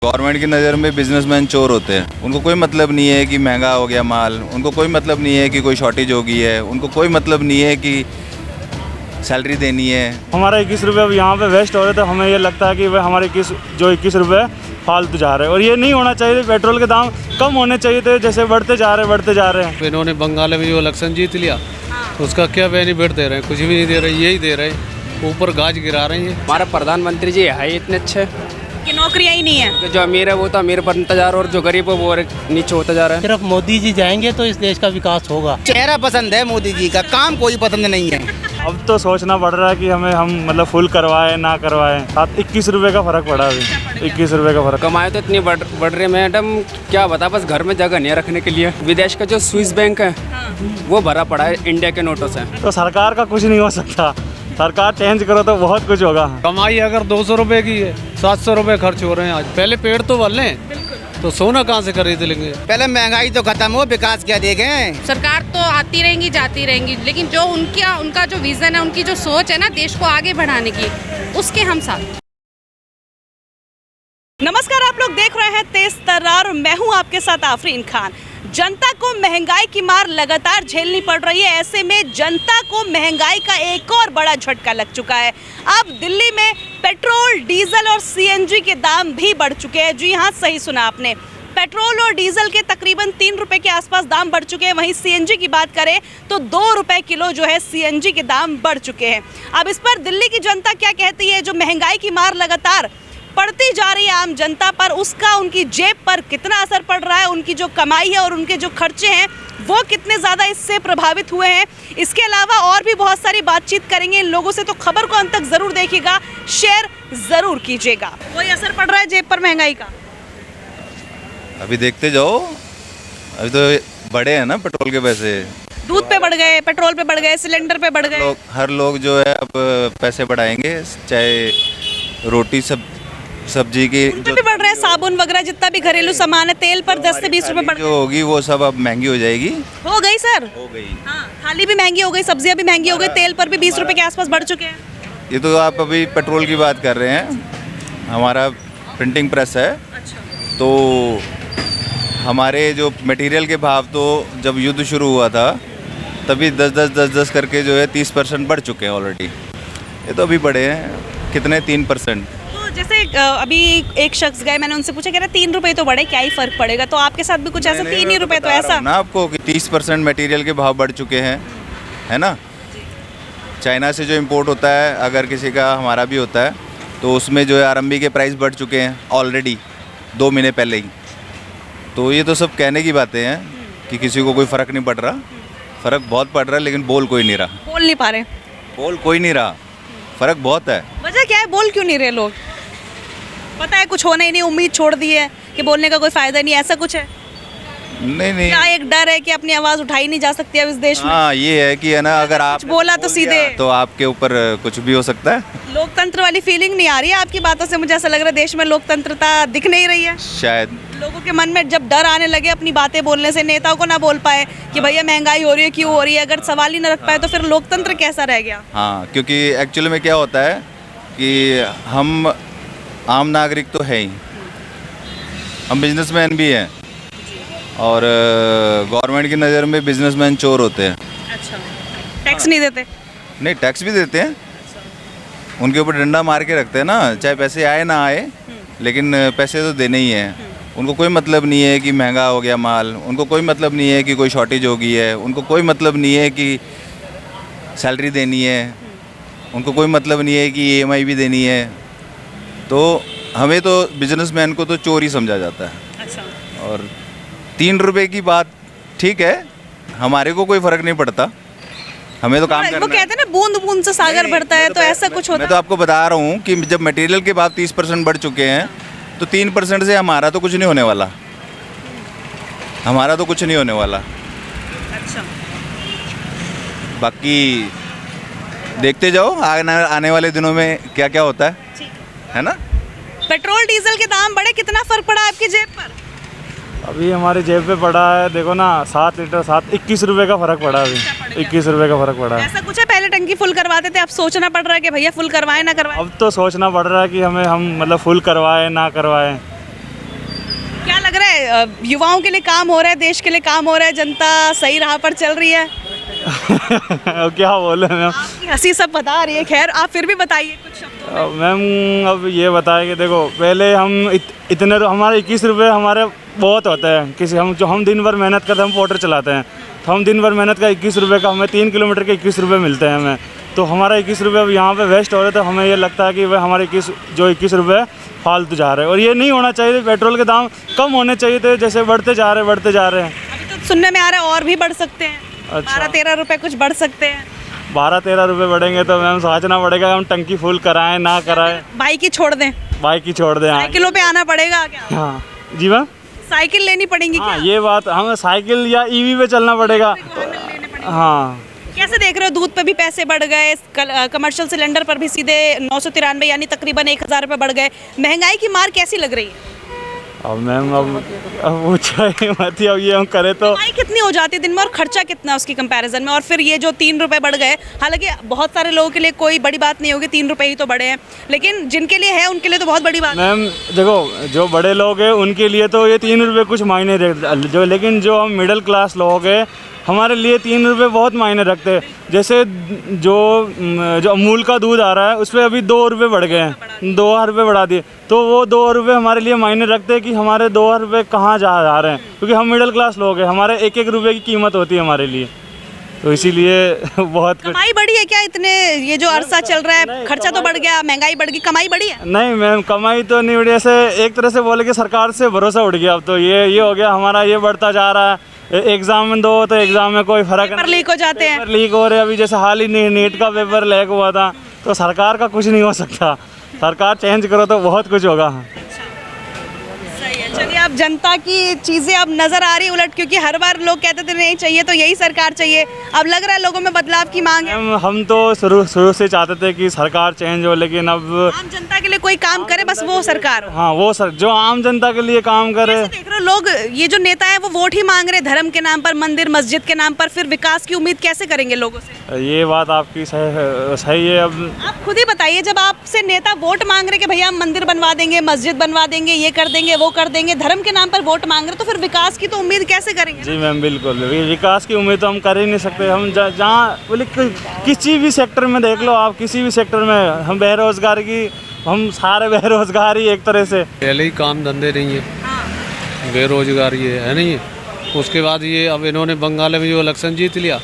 Government की नज़र में बिजनेसमैन चोर होते हैं। उनको कोई मतलब नहीं है कि महंगा हो गया माल, उनको कोई मतलब नहीं है कि कोई शॉर्टेज हो गई है, उनको कोई मतलब नहीं है कि सैलरी देनी है। हमारा 21 रुपये अब यहाँ पे वेस्ट हो रहे तो हमें ये लगता है कि वह हमारे 21 रुपये फालतू जा रहे हैं और ये नहीं होना चाहिए। पेट्रोल के दाम कम होने चाहिए थे, जैसे बढ़ते जा रहे हैं। इन्होंने बंगाल में जो इलेक्शन जीत लिया तो उसका क्या बेनिफिट दे रहे हैं? कुछ भी नहीं दे रहे, यही दे रहे हैं, ऊपर गाज गिरा रहे हैं। हमारा प्रधानमंत्री जी है इतने अच्छे कि नौकरियां ही नहीं है। जो अमीर है वो तो अमीर बनता जा रहा है और जो गरीब है वो नीचे होता जा रहा है। सिर्फ मोदी जी जाएंगे तो इस देश का विकास होगा। चेहरा पसंद है मोदी जी का, काम कोई पसंद नहीं है। अब तो सोचना पड़ रहा है कि हम मतलब फुल करवाएं ना करवाएं। 21 रुपये का फ़र्क पड़ा अभी, 21 रुपये का फ़र्क। कमाई तो इतनी बढ़ रही है मैडम, क्या बता, बस घर में जगह नहीं है रखने के लिए। विदेश का जो स्विस बैंक है वो भरा पड़ा है इंडिया के नोटों से। तो सरकार का कुछ नहीं हो सकता, सरकार चेंज करो तो बहुत कुछ होगा। कमाई अगर 200 रुपए की है, 700 रुपए खर्च हो रहे हैं आज। पहले पेड़ तो बल लें तो सोना कहाँ से खरीद लेंगे? पहले महंगाई तो खत्म हो, विकास क्या देखें। सरकार तो आती रहेंगी जाती रहेंगी, लेकिन जो उनका जो विजन है, उनकी जो सोच है ना देश को आगे बढ़ाने की, उसके हम साथ। नमस्कार, आप लोग देख रहे हैं तेज तर्रार और मैं हूं आपके साथ आफरीन खान। जनता को महंगाई की मार लगातार झेलनी पड़ रही है। ऐसे में जनता को महंगाई का एक और बड़ा झटका लग चुका है। अब दिल्ली में पेट्रोल, डीजल और सीएनजी के दाम भी बढ़ चुके हैं। जी हाँ, सही सुना आपने, पेट्रोल और डीजल के तकरीबन 3 रुपए के आसपास दाम बढ़ चुके हैं। वहीं सीएनजी की बात करें तो 2 रुपए किलो जो है सीएनजी के दाम बढ़ चुके हैं। अब इस पर दिल्ली की जनता क्या कहती है? जो महंगाई की मार लगातार पड़ती जा रही है आम जनता पर, उसका उनकी जेब पर कितना असर पड़ रहा है? उनकी जो कमाई है और उनके जो खर्चे हैं वो कितने ज़्यादा इससे प्रभावित हुए हैं? इसके अलावा और भी बहुत सारी बातचीत करेंगे इन लोगों से, तो खबर को अंत तक ज़रूर देखिएगा, शेयर ज़रूर कीजिएगा। कोई असर पड़ रहा है जेब पर महंगाई का? अभी देखते जाओ, अभी तो बढ़े हैं ना पेट्रोल के पैसे। दूध पे बढ़ गए, पेट्रोल पे बढ़ गए, सिलेंडर पे बढ़ गए। हर लोग जो है अब पैसे बढ़ाएंगे, चाहे रोटी सब्जी की जो भी बढ़ रहे हैं, साबुन वगैरह जितना भी घरेलू सामान है, तेल पर 10 से 20 रुपए बढ़ जो होगी वो सब अब महंगी हो जाएगी। हो गई सर, हो गई। हाँ, थाली भी महंगी हो गई, सब्जियां भी महंगी हो गई, तेल पर भी 20 रुपए के आसपास बढ़ चुके हैं। ये तो आप अभी पेट्रोल की बात कर रहे हैं। हमारा प्रिंटिंग प्रेस है, तो हमारे जो मटेरियल के भाव तो जब युद्ध शुरू हुआ था तभी 10 करके जो है 30% बढ़ चुके हैं ऑलरेडी। ये तो अभी बढ़े हैं, कितने? 3%। जैसे अभी एक शख्स गए, मैंने उनसे पूछा, कह रहे 3 रुपए तो बढ़े, क्या ही फर्क पड़ेगा? तो आपके साथ भी कुछ ऐसा 3 ही रुपए तो ऐसा ना आपको कि 30% मटेरियल के भाव बढ़ चुके हैं, है ना। चाइना से जो इंपोर्ट होता है, अगर किसी का हमारा भी होता है, तो उसमें जो है आरएमबी के प्राइस बढ़ चुके हैं ऑलरेडी 2 महीने पहले ही। तो ये तो सब कहने की बातें हैं कि किसी को कोई फ़र्क नहीं पड़ रहा। फ़र्क बहुत पड़ रहा है, लेकिन बोल कोई नहीं रहा। बोल नहीं पा रहे, बोल कोई नहीं रहा, फ़र्क बहुत है। वजह क्या है? बोल क्यों नहीं रहे लोग? पता है कुछ होना ही नहीं, उम्मीद छोड़ दी है कि बोलने का कोई फायदा नहीं, ऐसा कुछ है? नहीं, क्या एक डर है कि अपनी आवाज़ उठाई नहीं जा सकती अब इस देश में? हाँ, ये है कि है ना, अगर आप बोला तो सीधे तो आपके ऊपर कुछ भी हो सकता है। लोकतंत्र वाली फीलिंग नहीं आ रही है आपकी बातों से? मुझे ऐसा लग रहा है देश में लोकतंत्रता दिख नहीं रही है। शायद लोगों के मन में जब डर आने लगे अपनी बातें बोलने से, नेताओं को ना बोल पाए कि भैया महंगाई हो रही है, क्यों हो रही है, अगर सवाल ही ना रख पाए तो फिर लोकतंत्र कैसा रह गया? हाँ, क्योंकि एक्चुअली में क्या होता है कि हम आम नागरिक तो है ही, हम बिजनेसमैन भी हैं, और गवर्नमेंट की नज़र में बिजनेसमैन चोर होते हैं। अच्छा, टैक्स नहीं देते? नहीं, टैक्स भी देते हैं, उनके ऊपर डंडा मार के रखते हैं ना, चाहे पैसे आए ना आए, लेकिन पैसे तो देने ही हैं। उनको कोई मतलब नहीं है कि महंगा हो गया माल, उनको कोई मतलब नहीं है कि कोई शॉर्टेज हो गई है, उनको कोई मतलब नहीं है कि सैलरी देनी है, उनको कोई मतलब नहीं है कि EMI भी देनी है। तो हमें तो बिजनेसमैन को तो चोर ही समझा जाता है। अच्छा। और 3 रुपए की बात ठीक है, हमारे को कोई फ़र्क नहीं पड़ता, हमें तो काम करना है। वो कहते हैं ना, बूंद बूंद से सागर भरता है, तो ऐसा कुछ होता है? मैं तो आपको बता रहा हूँ कि जब मटेरियल के भाव 30% बढ़ चुके हैं, तो 3% से हमारा तो कुछ नहीं होने वाला, हमारा तो कुछ नहीं होने वाला। अच्छा, बाकी देखते जाओ आने वाले दिनों में क्या क्या होता है ना। पेट्रोल डीजल के दाम बढ़े, कितना फर्क पड़ा आपकी जेब पर? अभी हमारी जेब पे पड़ा है, देखो ना, 7 लीटर 21 रुपये का फ़र्क पड़ा। अभी 21 रुपये का फ़र्क पड़ा है। ऐसा कुछ है? पहले टंकी फुल करवाते थे, अब सोचना पड़ रहा है कि भैया फुल करवाएं ना करवाएं? अब तो सोचना पड़ रहा है कि हम मतलब फुल करवाएं ना करवाएं। युवाओं के लिए काम हो रहा है, देश के लिए काम हो रहा है, जनता सही राह पर चल रही है? अब क्या बोले मैम। आपकी हंसी सब बता रही है, खैर आप फिर भी बताइए कुछ शब्दों में। मैम अब ये बताए कि देखो पहले हम इतने हमारे 21 रुपये हमारे बहुत होते हैं किसी हम दिन भर मेहनत करते हैं, हम पोर्टर चलाते हैं तो हम दिन भर मेहनत का 21 रुपये का हमें 3 किलोमीटर के 21 रुपये मिलते हैं हमें, तो हमारा 21 रुपये अब यहाँ पे वेस्ट हो रहे, तो हमें ये लगता है कि वह हमारे 21 रुपये फालतू जा रहे हैं और ये नहीं होना चाहिए। पेट्रोल के दाम कम होने चाहिए थे, जैसे बढ़ते जा रहे हैं। अभी तो सुनने में आ रहा है और भी बढ़ सकते हैं, अच्छा। 12-13 रुपए कुछ बढ़ सकते हैं। 12-13 रुपये बढ़ेंगे तो मैम सोचना पड़ेगा हम टंकी फुल कराएं ना कराएं। बाइक ही छोड़ दें, बाइक ही छोड़ दें। हाँ साइकिलों पे आना पड़ेगा क्या? हाँ जी मैम, साइकिल लेनी पड़ेगी हाँ क्या? ये बात, हमें साइकिल या ईवी पे चलना पड़ेगा। हाँ कैसे देख रहे हो, दूध पे भी पैसे बढ़ गए, कमर्शियल सिलेंडर पर भी सीधे 993 यानी तकरीबन 1000 रुपये बढ़ गए, महंगाई की मार कैसी लग रही है? अब मैम अब पूछो ही मत ही, अब ये हम करें तो कमाई कितनी हो जाती है दिन में और खर्चा कितना उसकी कंपैरिजन में, और फिर ये जो 3 रुपये बढ़ गए, हालांकि बहुत सारे लोगों के लिए कोई बड़ी बात नहीं होगी, 3 रुपये ही तो बढ़े हैं, लेकिन जिनके लिए है उनके लिए तो बहुत बड़ी बात है। मैम देखो जो बड़े लोग हैं उनके लिए तो ये 3 रुपये कुछ मायने जो, लेकिन जो हम मिडिल क्लास लोग हैं हमारे लिए 3 रुपये बहुत मायने रखते हैं। जैसे जो अमूल का दूध आ रहा है उस पर अभी 2 रुपये बढ़ गए हैं, 2 रुपये बढ़ा दिए, तो वो 2 रुपये हमारे लिए मायने रखते हैं कि हमारे 2 रुपये कहाँ जा रहे हैं, क्योंकि हम मिडिल क्लास लोग हैं, हमारे 1-1 रुपये की कीमत होती है हमारे लिए, तो इसीलिए बहुत कुछ। कमाई बढ़ी है क्या इतने, ये जो अरसा चल रहा है, खर्चा तो बढ़ गया, महंगाई बढ़ गई, कमाई बढ़ी है? नहीं मैम कमाई तो नहीं बढ़ी, ऐसे एक तरह से बोले कि सरकार से भरोसा उठ गया। अब तो ये हो गया हमारा, ये बढ़ता जा रहा है, एग्जाम में दो तो एग्जाम में कोई फर्क पेपर लीक हो जाते हैं, पेपर लीक हो रहे हैं। अभी जैसे हाल ही नीट का पेपर लीक हुआ था, तो सरकार का कुछ नहीं हो सकता, सरकार चेंज करो तो बहुत कुछ होगा। सही है। चलिए अब जनता की चीज़ें अब नज़र आ रही है उलट, क्योंकि हर बार लोग कहते थे नहीं चाहिए तो यही सरकार चाहिए, अब लग रहा है लोगों में बदलाव की मांग है। मैम हम तो शुरू से चाहते थे कि सरकार चेंज हो, लेकिन अब आम जनता के लिए कोई काम करे, बस वो सरकार हो। हाँ वो जो आम जनता के लिए काम करे। कैसे देख रहे हो लोग, ये जो नेता है वो वोट ही मांग रहे धर्म के नाम पर, मंदिर मस्जिद के नाम पर, फिर विकास की उम्मीद कैसे करेंगे लोगों से? ये बात आपकी सही है। अब आप खुद ही बताइए, जब आपसे नेता वोट मांग रहे कि भैया हम मंदिर बनवा देंगे, मस्जिद बनवा देंगे, ये कर देंगे, वो कर देंगे, धर्म के नाम पर वोट मांग रहे, तो फिर विकास की तो उम्मीद कैसे करेंगे? जी मैम बिल्कुल, विकास की उम्मीद तो हम कर ही नहीं सकते। हम जहाँ बोले किसी भी सेक्टर में देख लो आप, किसी भी सेक्टर में हम बेरोजगार की, हम सारे बेरोजगार ही एक तरह से। पहले ही काम धंधे नहीं है, बेरोजगारी है नहीं है। उसके बाद ये अब इन्होंने बंगाल में जो इलेक्शन जीत लिया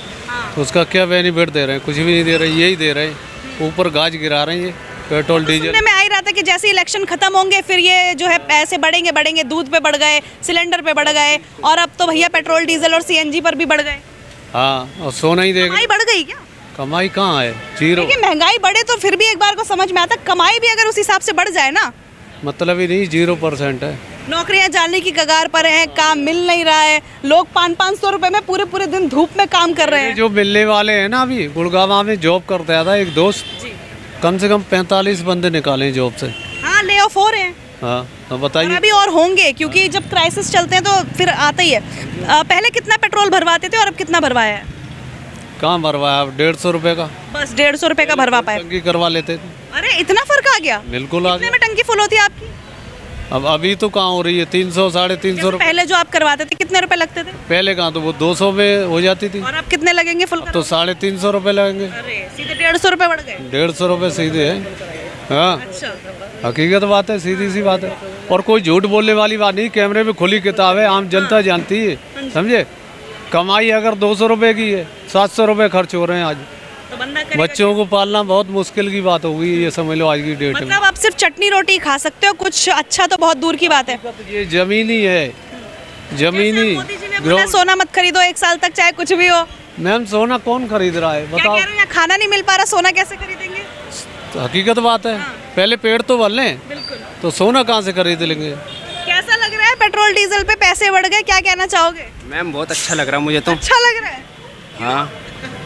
तो उसका क्या बेनिफिट दे रहे हैं? कुछ भी नहीं दे रहे, यही दे रहे हैं, ऊपर गाज गिरा रहे हैं, पेट्रोल डीजल। सुनने में आ ही रहा था कि जैसे इलेक्शन खत्म होंगे फिर ये जो है पैसे बढ़ेंगे, दूध पे बढ़ गए, सिलेंडर पे बढ़ गए, और अब तो भैया पेट्रोल डीजल और सीएनजी पर भी बढ़ गए। हाँ, और सोना ही देगा। कमाई बढ़ गई क्या? कमाई कहाँ है, जीरो। देखिए महंगाई बढ़े तो फिर भी एक बार को समझ में आता, कमाई भी अगर उस हिसाब से बढ़ जाए ना, मतलब ही नहीं, 0% है। नौकरियां जाने की कगार पर हैं, काम मिल नहीं रहा है, लोग 500-500 रुपए में पूरे दिन धूप में काम कर रहे हैं। जो मिलने वाले हैं ना, अभी गुड़गांव में जॉब करता था एक दोस्त, कम से कम 45 बंदे निकाले जॉब से। हाँ, ले ऑफ हो रहे हैं। हाँ तो और बताइए। अभी और होंगे, क्योंकि जब क्राइसिस चलते हैं तो फिर आता ही है। पहले कितना पेट्रोल भरवाते थे और अब कितना भरवाया है? कहाँ भरवाया? अब 150 रुपये का, बस 150 रुपए का भरवा पाए। टंकी करवा लेते थे। अरे इतना फर्क आ गया? बिल्कुल आ कितने गया। में टंकी फुल होती है आपकी? अब अभी तो कहाँ हो रही है, 300-350 रुपये। पहले जो आप करवाते थे कितने रुपए लगते थे? पहले कहाँ, तो वो 200 में हो जाती थी, और अब कितने लगेंगे फुल? तो 350 रुपये लगेंगे। अरे सीधे 150 रुपए बढ़ गए। 150 रुपये सीधे है। हाँ, अच्छा, हकीकत बात है, सीधी सी बात है, और कोई झूठ बोलने वाली बात नहीं। कैमरे में खुली किताब है, आम जनता जानती है, समझे। कमाई अगर 200 रुपये की है, 700 रुपये खर्च हो रहे हैं आज। तो बंदा करेगा। बच्चों को पालना बहुत मुश्किल की बात होगी, ये समझ लो आज की डेट में। मतलब आप सिर्फ चटनी रोटी खा सकते हो, कुछ अच्छा तो बहुत दूर की बात है। ये जमीनी है, जमीनी। मोदी जी ने बोला सोना मत खरीदो 1 साल तक, चाहे कुछ भी हो। मैम सोना कौन खरीद रहा है क्या बताओ? कह रहे हैं, खाना नहीं मिल पा रहा, सोना कैसे खरीदेंगे? तो हकीकत बात है, पहले पेड़ तो भर लें, बिल्कुल। तो सोना कहाँ से खरीद लेंगे? कैसा लग रहा है, पेट्रोल डीजल पे पैसे बढ़ गए, क्या कहना चाहोगे? मैम बहुत अच्छा लग रहा है मुझे तो। अच्छा लग रहा है। हाँ,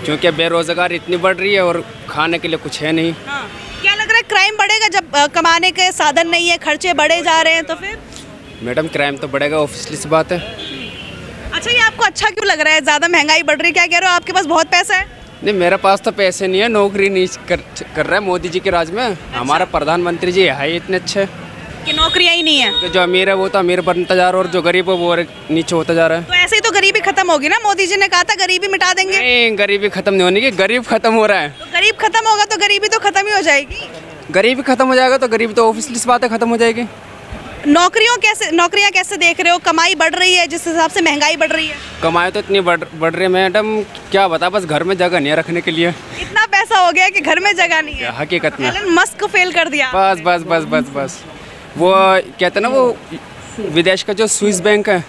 क्योंकि बेरोजगार इतनी बढ़ रही है और खाने के लिए कुछ है नहीं। हाँ। क्या लग रहा है, क्राइम बढ़ेगा जब कमाने के साधन नहीं है, खर्चे बढ़े जा रहे हैं तो फिर? मैडम क्राइम तो बढ़ेगा, ऑब्वियसली सी बात है। अच्छा, ये आपको अच्छा क्यों लग रहा है? ज़्यादा महंगाई बढ़ रही है, क्या कह रहे हो, आपके पास बहुत पैसा है? नहीं, मेरे पास तो पैसे नहीं है, नौकरी नहीं कर रहा है मोदी जी के राज में। हमारा प्रधानमंत्री जी है ही इतने अच्छे। कि नौकरियां ही नहीं है। कि जो अमीर है वो तो अमीर बनता जा रहा है और जो गरीब है वो और नीचे होता जा रहा है। तो ऐसे ही तो गरीबी खत्म होगी ना, मोदी जी ने कहा था गरीबी मिटा देंगे। नहीं, गरीबी खत्म नहीं होने की, गरीब खत्म हो रहा है। तो गरीब खत्म होगा तो गरीबी तो खत्म ही हो जाएगी। गरीबी खत्म हो जाएगा तो गरीबी तो ऑब्वियसली सी बात है खत्म हो जाएगी। नौकरियां कैसे देख रहे हो? कमाई बढ़ रही है जिस हिसाब से महंगाई बढ़ रही है? कमाई तो इतनी बढ़ रही है मैडम, क्या बता, बस घर में जगह नहीं है रखने के लिए। इतना पैसा हो गया कि घर में जगह नहीं है। हकीकत में एलन मस्क को फेल कर दिया। बस बस बस बस बस वो कहते हैं ना, वो विदेश का जो स्विस बैंक है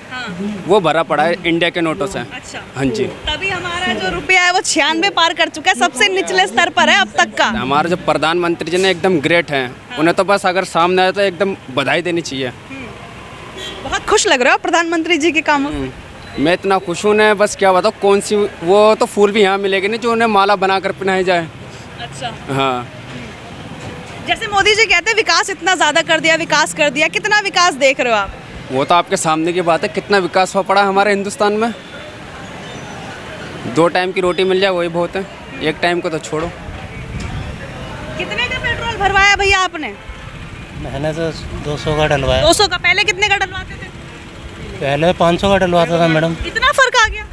वो भरा पड़ा है इंडिया के नोटों से। अच्छा। हाँ जी। तभी हमारा जो रुपया है वो 96 पार कर चुका है, सबसे निचले स्तर पर है अब तक का। हमारे जो प्रधानमंत्री जी ने एकदम ग्रेट हैं, उन्हें तो बस अगर सामने आए तो एकदम बधाई देनी चाहिए। बहुत खुश लग रहे हो प्रधानमंत्री जी के कामों से। मैं इतना खुश हूँ ना, बस क्या बताओ, कौन सी वो तो फूल भी यहाँ मिलेगी नहीं जो उन्हें माला बनाकर पहनाई जाए। अच्छा। हाँ, जैसे मोदी जी कहते हैं विकास इतना ज्यादा कर दिया, विकास कर दिया, कितना विकास देख रहे हो आप? वो तो आपके सामने की बात है, कितना विकास हुआ पड़ा हमारे हिंदुस्तान में। 2 टाइम की रोटी मिल जाए वही बहुत है, 1 टाइम को तो छोड़ो। कितने का पेट्रोल भरवाया भैया आपने? मैंने तो 200 का डलवाया। 200 का। पहले कितने का डलवाते थे? पहले 500 का डलवाता था मैडम। इतना फर्क आ गया?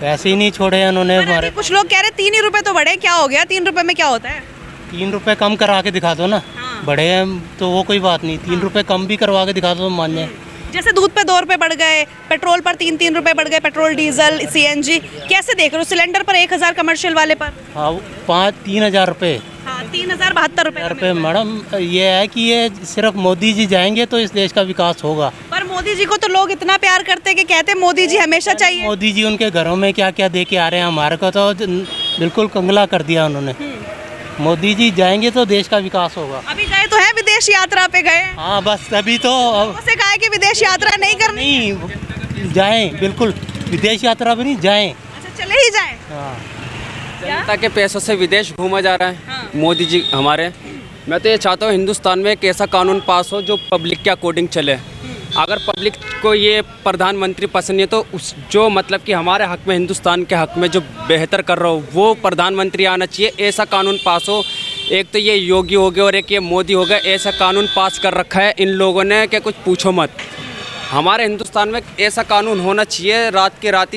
पैसे ही नहीं छोड़े उन्होंने पर हमारे। अभी कुछ लोग कह रहे 3 ही रुपए तो बढ़े, क्या हो गया? 3 रुपए में क्या होता है? 3 रुपए कम करा के दिखा दो ना। हाँ। बड़े हैं तो वो कोई बात नहीं, 3 रुपए कम भी करवा के दिखा दो तो मान जाए। जैसे दूध पे 2 रुपए बढ़ गए, पेट्रोल पर 3 रुपए बढ़ गए, पेट्रोल डीजल सीएनजी, कैसे देख रहे हो? सिलेंडर पर 1000, कमर्शियल वाले पर? हाँ, 3,000 रुपये। हाँ, 3072 रुपये मैडम। ये है कि ये सिर्फ मोदी जी जाएंगे तो इस देश का विकास होगा। पर मोदी जी को तो लोग इतना प्यार करते हैं कि कहते हैं मोदी जी हमेशा चाहिए। मोदी जी उनके घरों में क्या क्या दे के आ रहे हैं, हमारे को तो बिल्कुल कंगला कर दिया उन्होंने। मोदी जी जाएंगे तो देश का विकास होगा। अभी गए तो हैं, विदेश यात्रा पे गए। हाँ, बस अभी तो उसे कहा है कि विदेश यात्रा नहीं करनी। नहीं, जाएं बिल्कुल, विदेश यात्रा भी नहीं, जाएं। अच्छा, चले ही जाएं। हाँ। जनता के पैसों से विदेश घूमा जा रहा है मोदी जी हमारे। मैं तो ये चाहता हूँ हिंदुस्तान में एक ऐसा कानून पास हो जो पब्लिक के अकॉर्डिंग चले। अगर पब्लिक को ये प्रधानमंत्री पसंद नहीं है तो उस जो मतलब कि हमारे हक में, हिंदुस्तान के हक में जो बेहतर कर रहा हो वो प्रधानमंत्री आना चाहिए। ऐसा कानून पास हो। एक तो ये योगी हो गया और एक ये मोदी हो गया, ऐसा कानून पास कर रखा है इन लोगों ने कि कुछ पूछो मत। हमारे हिंदुस्तान में ऐसा कानून होना चाहिए, रात के रात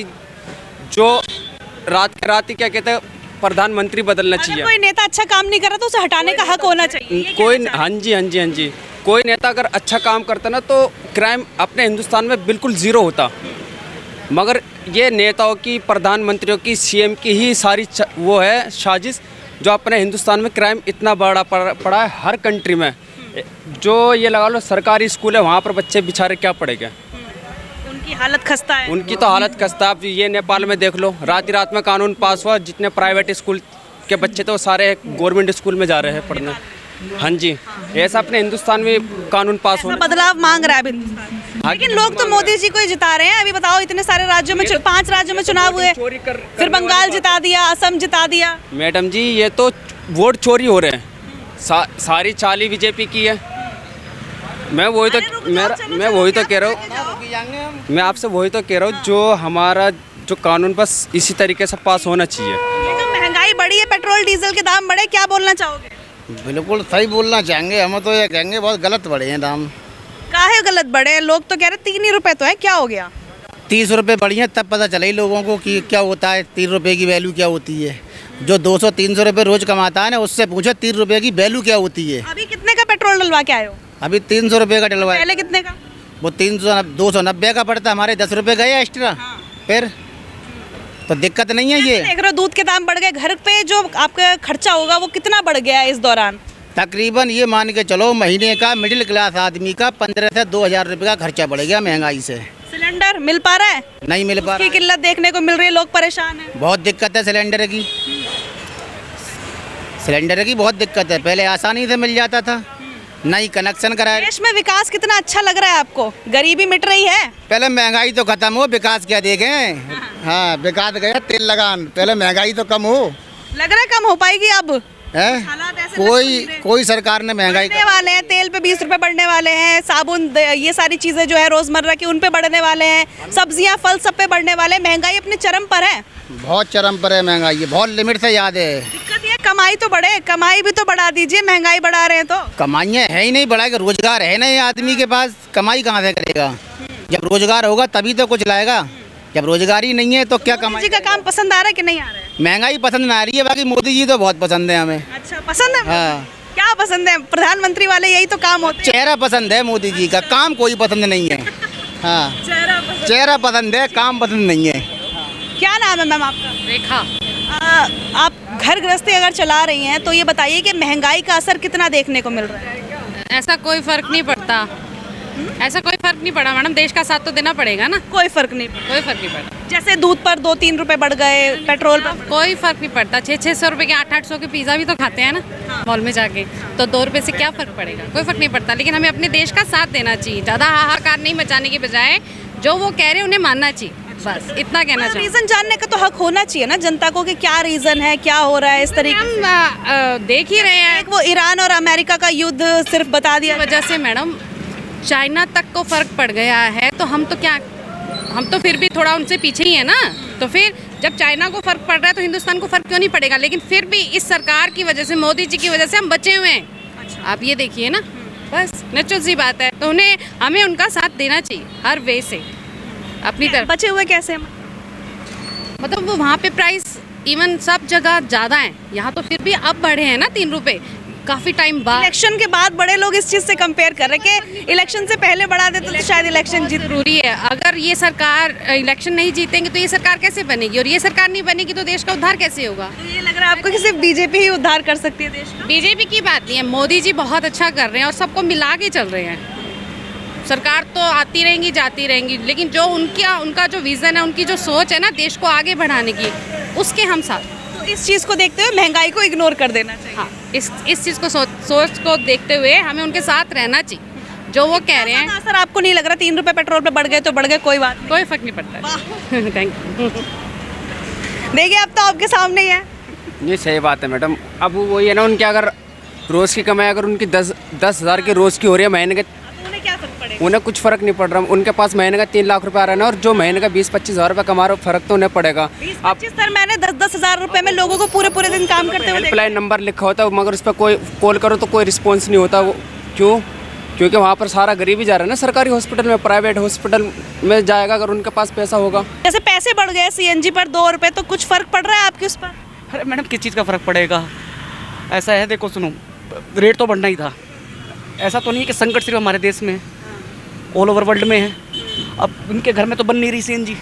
ही क्या कहते हैं, प्रधानमंत्री बदलना अगर चाहिए। कोई नेता अच्छा काम नहीं कर रहा तो उसे हटाने का हक होना चाहिए। ये कोई, कहना हाँ जी हाँ जी हाँ जी, कोई नेता अगर अच्छा काम करता ना तो क्राइम अपने हिंदुस्तान में बिल्कुल ज़ीरो होता। मगर ये नेताओं की, प्रधानमंत्रियों की, सीएम की ही सारी वो है साजिश जो अपने हिंदुस्तान में क्राइम इतना बड़ा पड़ा है हर कंट्री में। जो ये लगा लो सरकारी स्कूल है वहाँ पर बच्चे बेचारे क्या पढ़ेंगे, उनकी हालत खस्ता है। उनकी तो हालत खस्ता। आप ये नेपाल में देख लो, रात में कानून पास हुआ, जितने प्राइवेट स्कूल के बच्चे थे वो सारे गवर्नमेंट स्कूल में जा रहे हैं पढ़ने। हाँ जी, ऐसा अपने हिंदुस्तान में कानून पास हो। बदलाव मांग रहा है अभी हिंदुस्तान। लेकिन लोग तो मोदी जी को ही जिता रहे हैं। अभी बताओ, इतने सारे राज्यों में 5 राज्यों में चुनाव हुए, फिर बंगाल जिता दिया, असम जिता दिया। मैडम जी, ये तो वोट चोरी हो रहे हैं। सारी चाली बीजेपी की है। मैं वही तो कह रहा हूँ, मैं आपसे वही तो कह रहा हूँ, जो हमारा जो कानून बस इसी तरीके से पास होना चाहिए। लेकिन महंगाई बढ़ी है, पेट्रोल डीजल के दाम बढ़े, क्या बोलना चाहोगे? बिल्कुल सही बोलना चाहेंगे, हम तो ये कहेंगे बहुत गलत बढ़े हैं दाम। काहे गलत बढ़े हैं? लोग तो कह रहे 3 ही रुपए तो है, क्या हो गया? 30 रुपये बढ़ी हैं तब पता चले लोगों को कि क्या होता है, 3 रुपये की वैल्यू क्या होती है। जो 200-300 रुपये रोज कमाता है ना, उससे पूछो 3 रुपये की वैल्यू क्या होती है। अभी कितने का पेट्रोल डलवा के आए हो? अभी 300 रुपये का डलवाया। पहले कितने का? वो 290 का पड़ता, हमारे 10 रुपये गए एक्स्ट्रा। फिर तो दिक्कत नहीं है ये। देख रहे हो, दूध के दाम बढ़ गए, घर पे जो आपका खर्चा होगा वो कितना बढ़ गया है इस दौरान? तकरीबन ये मान के चलो महीने का मिडिल क्लास आदमी का 15 से 2000 रुपये का खर्चा बढ़ गया महंगाई से। सिलेंडर मिल पा रहा है? नहीं मिल पा उसकी रहा। किल्लत देखने को मिल रही है, लोग परेशान हैं। बहुत दिक्कत है सिलेंडर की। सिलेंडर की बहुत दिक्कत है। पहले आसानी से मिल जाता था, नई कनेक्शन कराया। देश में विकास कितना अच्छा लग रहा है आपको? गरीबी मिट रही है? पहले महंगाई तो खत्म हो, विकास क्या देखें। हाँ, विकास गया तेल लगान, पहले महंगाई तो कम हो। लग रहा है कम हो पाएगी अब? है हालात ऐसे लग तो नहीं रहे। कोई सरकार ने महंगाई बढ़ने वाले हैं, तेल पे 20 रुपए बढ़ने वाले हैं, साबुन, ये सारी चीजें जो है रोजमर्रा की उन पे बढ़ने वाले हैं, सब्जियां फल सब पे बढ़ने वाले हैं। महंगाई अपने चरम पर है। बहुत चरम पर है महंगाई, ये बहुत लिमिट से याद है। दिक्कत ये कमाई तो बढ़े, कमाई भी तो बढ़ा दीजिए, महंगाई बढ़ा रहे हैं तो। कमाइयाँ है ही नहीं, बढ़ाएगा रोजगार है नहीं आदमी के पास, कमाई कहाँ से करेगा? जब रोजगार होगा तभी तो कुछ लाएगा, जब रोजगार ही नहीं है तो क्या मोदी कमाई? जी का काम पसंद आ रहा है कि नहीं आ रहा है? महंगाई पसंद ना आ रही है, बाकी मोदी जी तो बहुत पसंद है हमें। अच्छा, पसंद है। हाँ, क्या पसंद है? प्रधानमंत्री वाले यही तो काम होते हैं। चेहरा पसंद है मोदी जी का, काम कोई पसंद नहीं है। हाँ, चेहरा पसंद है, काम पसंद नहीं है। क्या नाम है मैम आपका? रेखा। आप घर गृहस्थी अगर चला रही हैं तो ये बताइए कि महंगाई का असर कितना देखने को मिल रहा है? ऐसा कोई फर्क नहीं पड़ता, ऐसा कोई फर्क नहीं पड़ा मैडम, देश का साथ तो देना पड़ेगा ना। कोई फर्क नहीं। कोई फर्क नहीं पड़ता, जैसे दूध पर 2-3 रुपए बढ़ गए, पेट्रोल पर। कोई फर्क नहीं पड़ता। 600-600 रुपए के 800-800 के पिज़्ज़ा भी तो खाते हैं ना मॉल में जाके, तो 2 रुपए से क्या फ़र्क पड़ेगा? कोई फ़र्क नहीं पड़ता। लेकिन हमें अपने देश का साथ देना चाहिए, ज़्यादा हाहाकार नहीं मचाने के बजाय जो वो कह रहे हैं उन्हें मानना चाहिए, बस इतना कहना चाहिए। रीजन जानने का तो हक होना चाहिए ना जनता को कि क्या रीजन है, क्या हो रहा है इस तरीके से। हम देख ही रहे हैं, एक वो ईरान और अमेरिका का युद्ध सिर्फ बता दिया वजह से मैडम चाइना तक को फ़र्क पड़ गया है, तो हम तो क्या, हम तो फिर भी थोड़ा उनसे पीछे ही है ना। तो फिर जब चाइना को फ़र्क पड़ रहा है तो हिंदुस्तान को फ़र्क क्यों नहीं पड़ेगा? लेकिन फिर भी इस सरकार की वजह से, मोदी जी की वजह से हम बचे हुए हैं। आप ये देखिए ना, बस नेचुरल सी बात है। तो उन्हें, हमें उनका साथ देना चाहिए हर वे से, अपनी तरफ। बचे हुए कैसे? मतलब वो वहाँ पे प्राइस इवन सब जगह ज़्यादा है, यहाँ तो फिर भी अब बढ़े हैं ना 3 रुपये, काफ़ी टाइम बाद। इलेक्शन के बाद बड़े लोग इस चीज़ से कंपेयर कर रहे कि इलेक्शन से पहले बढ़ा देते तो शायद इलेक्शन जीत। जरूरी है, अगर ये सरकार इलेक्शन नहीं जीतेंगे तो ये सरकार कैसे बनेगी, और ये सरकार नहीं बनेगी तो देश का उद्धार कैसे होगा? तो ये लग रहा है आपको कि सिर्फ बीजेपी ही उद्धार कर सकती है देश का? बीजेपी की बात नहीं है, मोदी जी बहुत अच्छा कर रहे हैं और सबको मिला के चल रहे हैं। सरकार तो आती रहेंगी जाती रहेंगी, लेकिन जो उनका जो विज़न है, उनकी जो सोच है ना देश को आगे बढ़ाने की, उसके हम साथ। तो इस चीज़ को देखते हुए महंगाई को इग्नोर कर देना चाहिए। हाँ, इस चीज़ को सोच को देखते हुए हमें उनके साथ रहना चाहिए, जो वो कह रहे हैं। सर आपको नहीं लग रहा 3 रुपए पेट्रोल पे बढ़ गए तो बढ़ गए, कोई बात कोई फर्क नहीं पड़ता। Thank you. देखिए अब तो आपके सामने ही है। ये सही बात है मैडम। अब वही है ना, उनकी अगर रोज़ की कमाई अगर उनकी 10,000 की रोज़ की हो रही है, महीने के उन्हें क्या फर्क पड़ेगा? उन्हें कुछ फ़र्क नहीं पड़ रहा। उनके पास महीने का 3 लाख रुपए आ रहा है ना, और जो महीने का 20-25 हज़ार रुपये कमा रहे हो, फ़र्क तो उन्हें पड़ेगा। 20-25 सर, मैंने 10-10 हज़ार रुपए में लोगों को पूरे दिन काम करते हुए देखा। हेल्पलाइन नंबर लिखा होता है, मगर उस पर कोई कॉल करो तो कोई रिस्पॉन्स नहीं होता। वो क्यों? क्योंकि वहाँ पर सारा गरीब ही जा रहा है ना सरकारी हॉस्पिटल में, प्राइवेट हॉस्पिटल में जाएगा अगर उनके पास पैसा होगा। जैसे पैसे बढ़ गए सीएनजी पर 2 रुपए, तो कुछ फर्क पड़ रहा है आपके उस पर? अरे मैडम, किस चीज़ का फ़र्क पड़ेगा? ऐसा है, देखो सुनो, रेट तो बढ़ना ही था। ऐसा तो नहीं है कि संकट सिर्फ हमारे देश में है, ऑल ओवर वर्ल्ड में है। अब उनके घर में तो बन नहीं रही सीएनजी।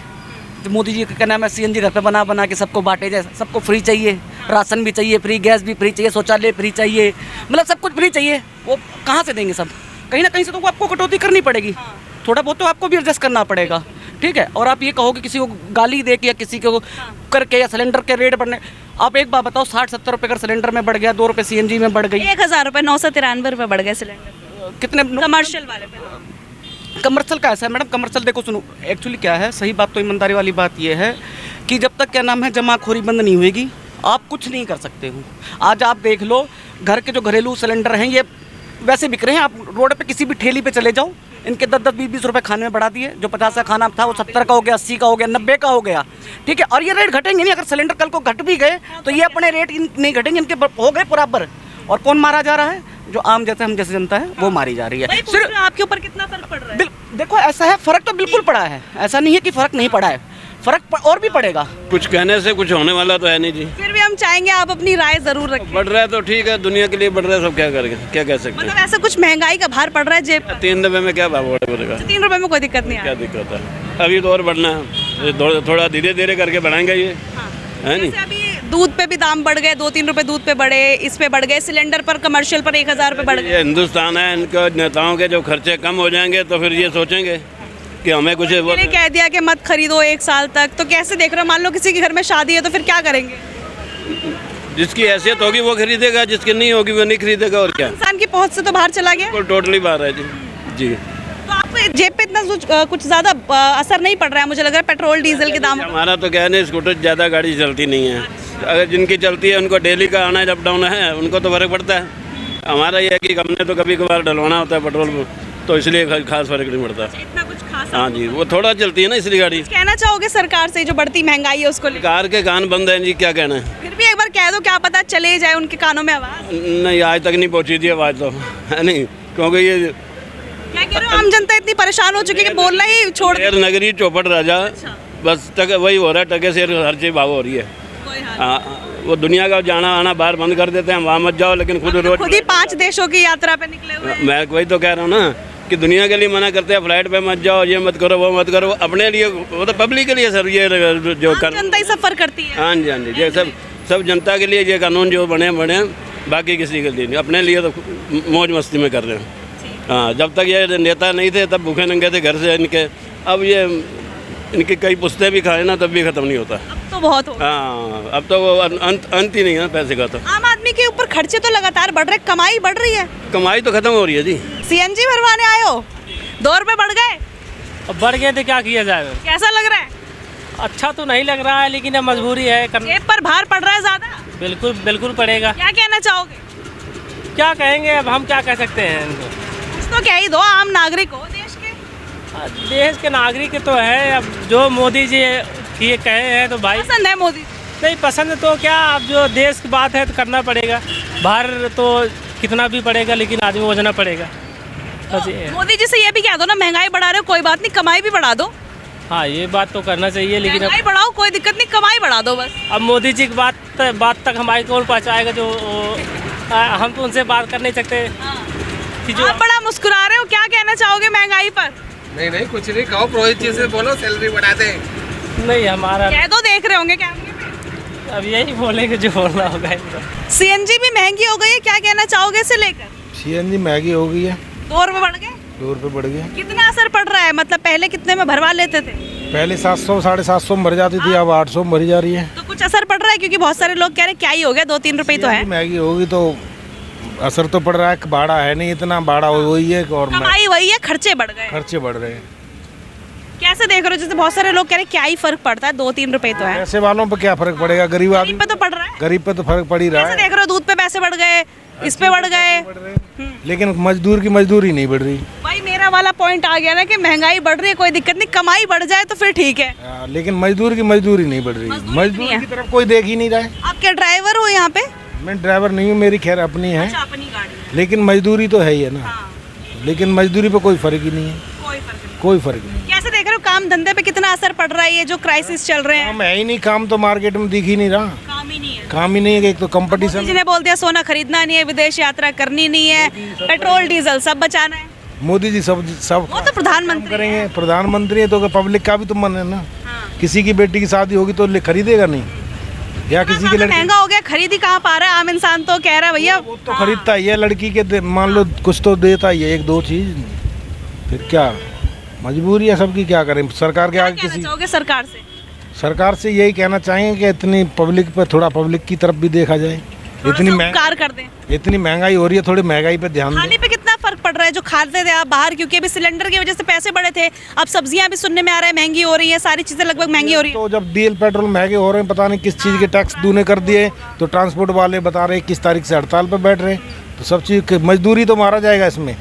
तो मोदी जी का कहना है, मैं सीएनजी घर पे बना के सबको बांटे जाए, सबको फ्री चाहिए, राशन भी चाहिए फ्री, गैस भी फ्री चाहिए, शौचालय फ्री चाहिए, मतलब सब कुछ फ्री चाहिए। वो कहाँ से देंगे? सब कहीं ना कहीं से तो आपको कटौती करनी पड़ेगी, थोड़ा बहुत तो आपको भी एडजस्ट करना पड़ेगा, ठीक है। और आप ये कहो कि किसी को गाली दे के या किसी को करके या सिलेंडर के रेट बढ़ने, आप एक बात बताओ, 60-70 रुपये अगर सिलेंडर में बढ़ गया, 2 रुपये सीएनजी में बढ़ गई, 1000 रुपए 993 रुपए बढ़ गए सिलेंडर। कितने कमर्शियल वाले पे? कमर्शियल का ऐसा है मैडम, कमर्शियल देखो सुनो, एक्चुअली क्या है, सही बात तो ईमानदारी वाली बात ये है कि जब तक क्या नाम है जमाखोरी बंद नहीं होगी, आप कुछ नहीं कर सकते हो। आज आप देख लो, घर के जो घरेलू सिलेंडर हैं ये वैसे बिक रहे हैं। आप रोड पे किसी भी ठेली पे चले जाओ, इनके 10-10, 20-20 रुपए खाने में बढ़ा दिए। जो 50 का खाना था वो 70 का हो गया, 80 का हो गया, 90 का हो गया, ठीक है। और ये रेट घटेंगे नहीं, अगर सिलेंडर कल को घट भी गए तो ये अपने रेट नहीं घटेंगे, इनके हो गए बराबर। और कौन मारा जा रहा है? जो आम जैसे हम जैसे जनता है वो मारी जा रही है। सिर्फ आपके ऊपर कितना फर्क पड़ रहा है? देखो ऐसा है, फर्क तो बिल्कुल पड़ा है, ऐसा नहीं है कि फर्क नहीं पड़ा है, फर्क और भी पड़ेगा। कुछ कहने से कुछ होने वाला तो है नहीं जी। फिर भी हम चाहेंगे आप अपनी राय जरूर रखें। बढ़ रहा है तो ठीक है, दुनिया के लिए बढ़ रहा है, सब क्या करेंगे, क्या कह सकते मतलब ऐसा कुछ महंगाई का भार पड़ रहा है जेब पर? 3 रुपये में क्या भाव बढ़ेगा? 3 रुपए में कोई दिक्कत नहीं क्या है। दिक्कत है? अभी तो और बढ़ना है, थोड़ा धीरे धीरे करके बढ़ाएंगे ये, है नहीं। जैसे अभी दूध पे भी दाम बढ़ गए, 2-3 रुपए दूध पे बढ़े, इस पे बढ़ गए, सिलेंडर पर कमर्शियल पर 1000 रुपए बढ़ गए। ये हिंदुस्तान है, इनके नेताओं के जो खर्चे कम हो जाएंगे तो फिर ये सोचेंगे कि हमें कुछ मैंने कह दिया कि मत खरीदो 1 साल तक, तो कैसे देख रहे हो? मान लो किसी के घर में शादी है तो फिर क्या करेंगे? जिसकी हैसियत होगी वो खरीदेगा, जिसकी नहीं होगी वो नहीं खरीदेगा, और क्या। इंसान की पहुंच से तो बाहर चला गया। टोटली बाहर है जी। जी, तो आपको जेब पे इतना कुछ ज्यादा असर नहीं पड़ रहा है, मुझे लग रहा है पेट्रोल डीजल के दाम। हमारा तो क्या है ना, स्कूटर ज़्यादा गाड़ी चलती नहीं है। अगर जिनकी चलती है उनको डेली का आना अप डाउन है, उनको तो फर्क पड़ता है। हमारा ये है कि हमने तो कभी कभार डलवाना होता है पेट्रोल, तो इसलिए खास फर्क नहीं पड़ता। इतना कुछ खास हाँ जी, वो थोड़ा चलती है ना इसलिए गाड़ी। कहना चाहोगे सरकार से जो बढ़ती महंगाई है उसको लेकर? कार के कान बंद हैं जी, क्या कहना है। फिर भी एक बार कह दो, क्या पता चले जाए उनके कानों में आवाज। नहीं, आज तक नहीं पहुँची थी आवाज़ तो, है नहीं, क्योंकि ये क्या कह रहे हो, आम जनता इतनी परेशान हो चुकी है कि बोलना ही छोड़ दे। शेर नगरी चौपट राजा, बस तक वही हो रहा है, टके से हर चीज़ भाव हो रही है। वो दुनिया का जाना आना बाहर बंद कर देते हैं, वहाँ मत जाओ, लेकिन खुद रोज खुद ही 5 देशों की यात्रा पे निकले हुए हैं। मैं वही तो कह रहा हूँ ना कि दुनिया के लिए मना करते हैं, फ्लाइट पे मत जाओ, ये मत करो, वो मत करो, अपने लिए, वो तो पब्लिक के लिए सर, ये जो कर जनता ही सफर करती है। हाँ जी, हाँ जी, ये सब जनता के लिए ये कानून जो बने, बाकी किसी के लिए नहीं, अपने लिए तो मौज मस्ती में कर रहे हैं। हाँ, जब तक ये नेता नहीं थे तब भूखे नंगे थे घर से इनके, अब ये इनकी कई पुश्तें भी खाए ना तब भी ख़त्म नहीं होता। अब तो बहुत हो। हाँ, अब तो वो अंत ही नहीं है पैसे का। तो आम आदमी के ऊपर खर्चे तो लगातार बढ़ रहे, कमाई बढ़ रही है। कमाई तो खत्म हो रही है जी। सीएनजी भरवाने आए हो, 2 रुपए बढ़ गए। अब बढ़ गए तो क्या किया जाए। कैसा लग रहा है? अच्छा तो नहीं लग रहा है, लेकिन अब मजबूरी है करना। जेब पर भार पड़ रहा है ज्यादा। बिल्कुल बिल्कुल पड़ेगा। क्या कहना चाहोगे? क्या कहेंगे, अब हम क्या कह सकते हैं इनको। कुछ तो कह ही दो, आम नागरिक हो देश के। देश के नागरिक तो है, अब जो मोदी जी ये कहे हैं तो भाई पसंद है मोदी? नहीं पसंद तो क्या, अब जो देश की बात है तो करना पड़ेगा। बाहर तो कितना भी पड़ेगा, लेकिन आदमी खोजना पड़ेगा। मोदी जी से ये भी कह दो ना, महंगाई बढ़ा रहे हो, कोई बात नहीं, कमाई भी बढ़ा दो। हाँ, ये बात तो करना चाहिए, लेकिन महंगाई बढ़ाओ, कोई दिक्कत नहीं, कमाई बढ़ा दो बस। अब मोदी जी की बात तक हमारी कौन पहुँचाएगा, जो हम तो उनसे बात कर नहीं सकते। जो आप बड़ा मुस्कुरा रहे हो, क्या कहना चाहोगे महंगाई पर? नहीं कुछ नहीं कहो, रोहित जी से बोलो सैलरी बढ़ा दे। नहीं, हमारा कह दो, देख रहे होंगे कैमरे में। अब यही बोलेंगे जो बोलना होगा। सीएनजी भी महंगी हो गई है, क्या कहना चाहोगे इसे लेकर? सीएनजी महंगी हो गई है, 2 रुपए बढ़ गए। 2 रुपए बढ़ गए। कितना असर पड़ रहा है, मतलब पहले कितने में भरवा लेते थे? पहले 700 750 में भर जाती थी, अब 800 में भरी जा रही है। तो कुछ असर पड़ रहा है, क्योंकि बहुत सारे लोग कह रहे क्या ही हो गया, 2-3 रुपए तो है। महंगी होगी तो असर तो पड़ रहा है, भाड़ा है नहीं इतना, भाड़ा वही है और कमाई वही है, खर्चे बढ़ गए। खर्चे बढ़ रहे हैं। कैसे देख रहे हो, जैसे बहुत सारे लोग कह रहे क्या ही फर्क पड़ता है, 2-3 रुपए तो है। पैसे वालों पे क्या फर्क पड़ेगा, गरीब आदमी पे तो पड़ रहा है। गरीब पे तो फर्क पड़ ही रहा है। कैसे देख रहे हो, दूध पे पैसे बढ़ गए, इस पे बढ़ गए, लेकिन मजदूर की मजदूरी नहीं बढ़ रही। भाई मेरा वाला पॉइंट आ गया ना कि महंगाई बढ़ रही है, कोई दिक्कत नहीं, कमाई बढ़ जाए तो फिर ठीक है, लेकिन मजदूर की मजदूरी नहीं बढ़ रही। मजदूर की तरफ कोई देख ही नहीं रहा है। आप क्या ड्राइवर हो यहाँ पे? मैं ड्राइवर नहीं हूँ, मेरी खैर अपनी है। अच्छा, अपनी गाड़ी है। लेकिन मजदूरी तो है ही है ना। लेकिन मजदूरी पे कोई फर्क ही नहीं है, कोई फर्क नहीं। कैसे देख रहे हो, काम धंधे पे कितना असर पड़ रहा है, ये जो क्राइसिस चल रहे हैं? काम है ही नहीं, काम तो मार्केट में दिख ही नहीं रहा। काम ही नहीं है। काम ही नहीं है, एक तो कंपटीशन। मोदी जी ने बोल दिया सोना खरीदना नहीं है, विदेश यात्रा करनी नहीं है, पेट्रोल डीजल सब बचाना है। मोदी जी सब वो तो प्रधानमंत्री करेंगे, प्रधानमंत्री है तो पब्लिक का भी तो मन है ना। किसी की बेटी की शादी होगी तो खरीदेगा नहीं, या किसी के लड़की महंगा हो गया, खरीद ही कहाँ पा रहा है आम इंसान, तो कह रहा है भैया वो तो खरीदता ही है, लड़की के मान लो कुछ तो देता ही है, 1-2 चीज, फिर क्या मजबूरी है सबकी, क्या करें। सरकार के आगे किसी सरकार से यही कहना चाहेंगे कि इतनी पब्लिक पर थोड़ा पब्लिक की तरफ भी देखा जाए। इतनी उपकार कर दें। इतनी महंगाई हो रही है, थोड़ी महंगाई पे ध्यान दें। खाने पे कितना फर्क पड़ रहा है, जो खाते थे आप बाहर, क्योंकि अभी सिलेंडर की वजह से पैसे बढ़े थे, अब सब्जियां भी सुनने में आ रहा है महंगी हो रही है, सारी चीजें लगभग महंगी हो रही है। तो जब डीजल पेट्रोल महंगे हो रहे हैं, पता नहीं किस चीज़ के टैक्स दूने कर दिए, तो ट्रांसपोर्ट वाले बता रहे 21 तारीख से हड़ताल पर बैठ रहे, तो सब चीज़ मजदूरी तो मारा जाएगा इसमें,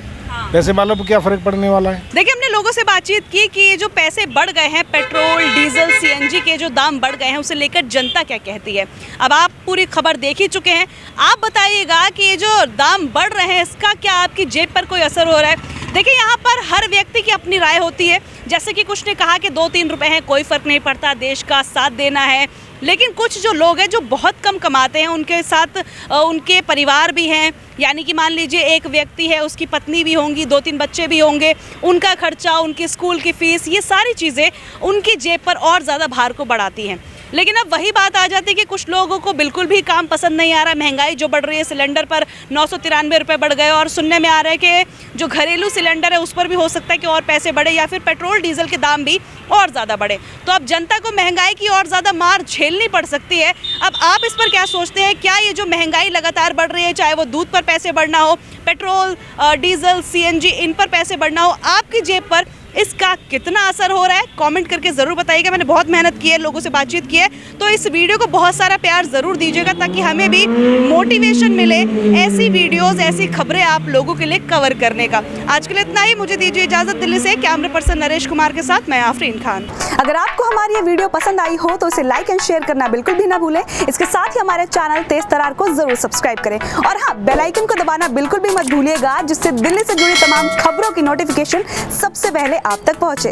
पैसे वालों पर क्या फर्क पड़ने वाला है। देखिए, हमने लोगों से बातचीत की कि ये जो पैसे बढ़ गए हैं, पेट्रोल डीजल सीएनजी के जो दाम बढ़ गए हैं, उसे लेकर जनता क्या कहती है। अब आप पूरी खबर देख ही चुके हैं, आप बताइएगा कि ये जो दाम बढ़ रहे हैं, इसका क्या आपकी जेब पर कोई असर हो रहा है। देखिए, यहाँ पर हर व्यक्ति की अपनी राय होती है, जैसे कि कुछ ने कहा कि 2-3 रुपए हैं, कोई फर्क नहीं पड़ता, देश का साथ देना है। लेकिन कुछ जो लोग हैं जो बहुत कम कमाते हैं, उनके साथ उनके परिवार भी हैं, यानी कि मान लीजिए एक व्यक्ति है, उसकी पत्नी भी होंगी, 2-3 बच्चे भी होंगे, उनका खर्चा, उनकी स्कूल की फीस, ये सारी चीज़ें उनकी जेब पर और ज़्यादा भार को बढ़ाती हैं। लेकिन अब वही बात आ जाती है कि कुछ लोगों को बिल्कुल भी काम पसंद नहीं आ रहा। महंगाई जो बढ़ रही है, सिलेंडर पर 993 रुपये बढ़ गए, और सुनने में आ रहा है कि जो घरेलू सिलेंडर है उस पर भी हो सकता है कि और पैसे बढ़े, या फिर पेट्रोल डीजल के दाम भी और ज़्यादा बढ़े। तो अब जनता को महंगाई की और ज़्यादा मार झेलनी पड़ सकती है। अब आप इस पर क्या सोचते हैं, क्या ये जो महंगाई लगातार बढ़ रही है, चाहे वो दूध पर पैसे बढ़ना हो, पेट्रोल डीजल सीएनजी इन पर पैसे बढ़ना हो, आपकी जेब पर इसका कितना असर हो रहा है कमेंट करके ज़रूर बताइएगा। मैंने बहुत मेहनत की है, लोगों से बातचीत की है, तो इस वीडियो को बहुत सारा प्यार ज़रूर दीजिएगा ताकि हमें भी मोटिवेशन मिले ऐसी वीडियोस, ऐसी खबरें आप लोगों के लिए कवर करने का। आज के लिए इतना ही, मुझे दीजिए इजाज़त। दिल्ली से कैमरा पर्सन नरेश कुमार के साथ मैं आफरीन खान। अगर आपको हमारी ये वीडियो पसंद आई हो तो इसे लाइक एंड शेयर करना बिल्कुल भी ना भूलें। इसके साथ ही हमारे चैनल तेज तरार को ज़रूर सब्सक्राइब करें और हाँ, बेल आइकन को दबाना बिल्कुल भी मत भूलिएगा, जिससे दिल्ली से जुड़ी तमाम खबरों की नोटिफिकेशन सबसे पहले आप तक पहुंचे।